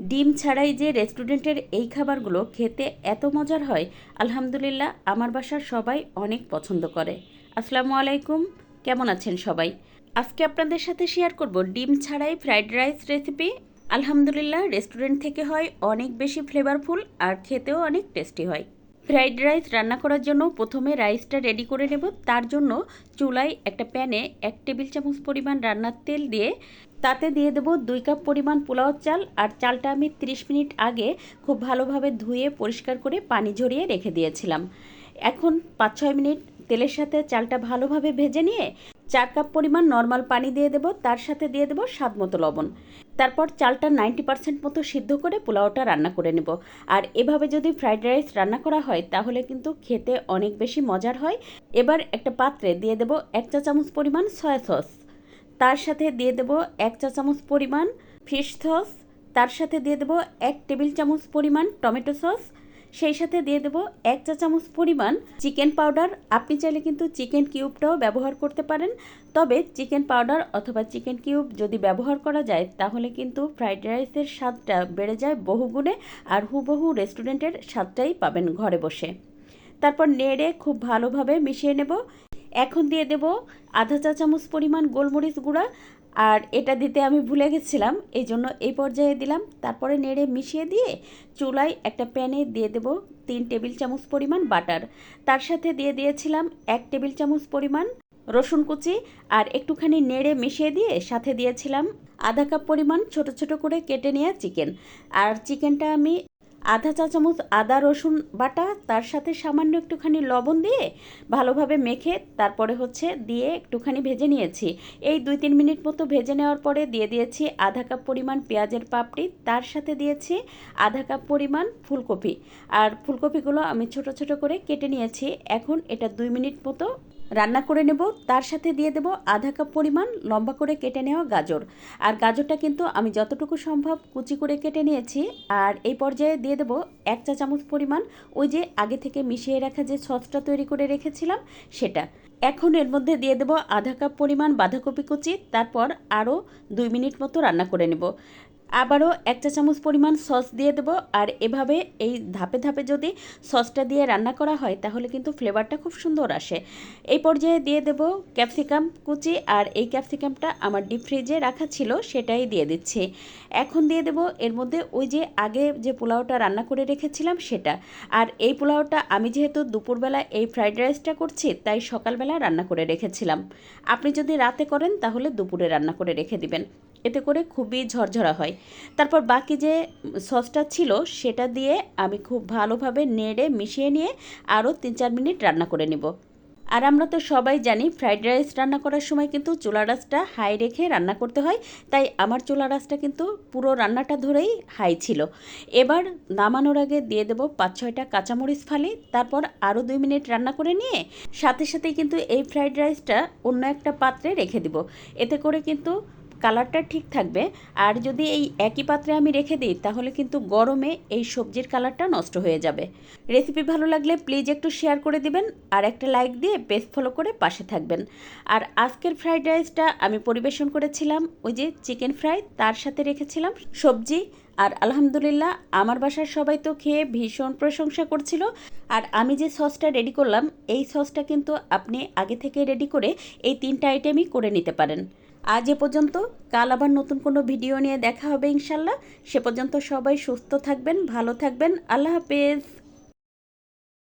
ডিম ছাড়াই যে রেস্টুরেন্টের এই খাবারগুলো খেতে এত মজার হয়, আলহামদুলিল্লাহ আমার বাসার সবাই অনেক পছন্দ করে। আসসালামু আলাইকুম, কেমন আছেন সবাই? আজকে আপনাদের সাথে শেয়ার করব ডিম ছাড়াই ফ্রাইড রাইস রেসিপি। আলহামদুলিল্লাহ রেস্টুরেন্ট থেকে হয় অনেক বেশি ফ্লেভারফুল আর খেতেও অনেক টেস্টি হয়। ফ্রাইড রাইস রান্না করার জন্য প্রথমে রাইসটা রেডি করে নেব। তার জন্য চুলায় একটা প্যানে 1 টেবিল চামচ পরিমাণ রান্নার তেল দিয়ে তাতে দিয়ে দেবো 2 কাপ পরিমাণ পোলাও চাল। আর চালটা আমি 30 মিনিট আগে খুব ভালোভাবে ধুয়ে পরিষ্কার করে পানি ঝরিয়ে রেখে দিয়েছিলাম। এখন 5-6 মিনিট তেলের সাথে চালটা ভালোভাবে ভেজে নিয়ে 4 কাপ পরিমাণ নর্মাল পানি দিয়ে দেবো, তার সাথে দিয়ে দেবো স্বাদ মতো লবণ। তারপর চালটা 90% মতো সিদ্ধ করে পোলাওটা রান্না করে নেব। আর এভাবে যদি ফ্রাইড রাইস রান্না করা হয় তাহলে কিন্তু খেতে অনেক বেশি মজার হয়। এবার একটা পাত্রে দিয়ে দেবো 1 চা চামচ পরিমাণ সয়া সস, তার সাথে দিয়ে দেবো 1 চা চামচ পরিমাণ ফিশ সস, তার সাথে দিয়ে দেবো 1 টেবিল চামচ পরিমাণ টমেটো সস, সেই সাথে দিয়ে দেবো 1 চা চামচ পরিমাণ চিকেন পাউডার। আপনি চাইলে কিন্তু চিকেন কিউবটাও ব্যবহার করতে পারেন, তবে চিকেন পাউডার অথবা চিকেন কিউব যদি ব্যবহার করা যায় তাহলে কিন্তু ফ্রাইড রাইসের স্বাদটা বেড়ে যায় বহুগুণে, আর হুবহু রেস্টুরেন্টের স্বাদটাই পাবেন ঘরে বসে। তারপর নেড়ে খুব ভালোভাবে মিশিয়ে নেব। এখন দিয়ে দেব 1/2 চা চামচ পরিমাণ গোলমরিচ গুঁড়া, আর এটা দিতে আমি ভুলে গেছিলাম, এই জন্য এই পর্যায়ে দিলাম। তারপরে নেড়ে মিশিয়ে দিয়ে চুলায় একটা প্যানে দিয়ে দেব 3 টেবিল চামচ পরিমাণ বাটার, তার সাথে দিয়ে দিয়েছিলাম 1 টেবিল চামচ পরিমাণ রসুন কুচি, আর একটুখানি নেড়ে মিশিয়ে দিয়ে সাথে দিয়েছিলাম 1/2 কাপ পরিমাণ ছোট ছোট করে কেটে নেওয়া চিকেন। আর চিকেনটা আমি 1/2 চা চামচ আদা রসুন বাটা, তার সাথে সামান্য একটুখানি লবণ দিয়ে ভালোভাবে মেখে তারপরে দিয়ে একটুখানি ভেজে নিয়েছি। এই 2-3 মিনিট মতো ভেজে নেওয়ার পরে দিয়ে দিয়েছি 1/2 কাপ পরিমাণ পেঁয়াজের পাপড়ি, তার সাথে দিয়েছি 1/2 কাপ পরিমাণ ফুলকপি। আর ফুলকপিগুলো আমি ছোট ছোট করে কেটে নিয়েছি। এখন এটা 2 মিনিট মতো রান্না করে নেব। তার সাথে দিয়ে দেব 1/2 কাপ পরিমাণ লম্বা করে কেটে নেওয়া গাজর। আর গাজরটা কিন্তু আমি যতটুকু সম্ভব কুচি করে কেটে নিয়েছি। আর এই পর্যায়ে দিয়ে দেব 1 চা চামচ পরিমাণ ওই যে আগে থেকে মিশিয়ে রাখা যে সসটা তৈরি করে রেখেছিলাম সেটা। এখন এর মধ্যে দিয়ে দেব 1/2 কাপ পরিমাণ বাঁধাকপি কুচি, তারপর আরও 2 মিনিট মতো রান্না করে নেব। আবারও 1 চা চামচ পরিমাণ সস দিয়ে দেবো। আর এভাবে এই ধাপে ধাপে যদি সসটা দিয়ে রান্না করা হয় তাহলে কিন্তু ফ্লেভারটা খুব সুন্দর আসে। এই পর্যায়ে দিয়ে দেবো ক্যাপসিকাম কুচি, আর এই ক্যাপসিকামটা আমার ডিপ ফ্রিজে রাখা ছিল সেটাই দিয়ে দিচ্ছি। এখন দিয়ে দেবো এর মধ্যে ওই যে আগে যে পোলাওটা রান্না করে রেখেছিলাম সেটা। আর এই পোলাওটা আমি যেহেতু দুপুরবেলা এই ফ্রাইড রাইসটা করছি তাই সকালবেলা রান্না করে রেখেছিলাম। আপনি যদি রাতে করেন তাহলে দুপুরে রান্না করে রেখে দিবেন, এতে করে খুবই ঝরঝরা হয়। তারপর বাকি যে সসটা ছিল সেটা দিয়ে আমি খুব ভালোভাবে নেড়ে মিশিয়ে নিয়ে আরও 3-4 মিনিট রান্না করে নেব। আর আমরা তো সবাই জানি ফ্রাইড রাইস রান্না করার সময় কিন্তু চুলা রাসটা হাই রেখে রান্না করতে হয়, তাই আমার চুলা রাসটা কিন্তু পুরো রান্নাটা ধরেই হাই ছিল। এবার নামানোর আগে দিয়ে দেবো 5-6টা কাঁচামরিচ ফালি, তারপর আরও 2 মিনিট রান্না করে নিয়ে সাথে সাথেই কিন্তু এই ফ্রাইড রাইসটা অন্য একটা পাত্রে রেখে দিব। এতে করে কিন্তু কালারটা ঠিক থাকবে। আর যদি এই একই পাত্রে আমি রেখে দিই তাহলে কিন্তু গরমে এই সবজির কালারটা নষ্ট হয়ে যাবে। রেসিপি ভালো লাগলে প্লিজ একটু শেয়ার করে দিবেন, আর একটা লাইক দিয়ে পেজ ফলো করে পাশে থাকবেন। আর আজকের ফ্রাইড রাইসটা আমি পরিবেশন করেছিলাম ওই যে চিকেন ফ্রাই, তার সাথে রেখেছিলাম সবজি। আর আলহামদুলিল্লাহ আমার বাসার সবাই তো খেয়ে ভীষণ প্রশংসা করছিল। আর আমি যে সসটা রেডি করলাম এই সসটা কিন্তু আপনি আগে থেকে রেডি করে এই 3টা আইটেমই করে নিতে পারেন। আজ এ পর্যন্ত, কাল আবার নতুন কোনো ভিডিও নিয়ে দেখা হবে ইনশাল্লাহ। সে পর্যন্ত সবাই সুস্থ থাকবেন, ভালো থাকবেন। আল্লাহ হাফেজ।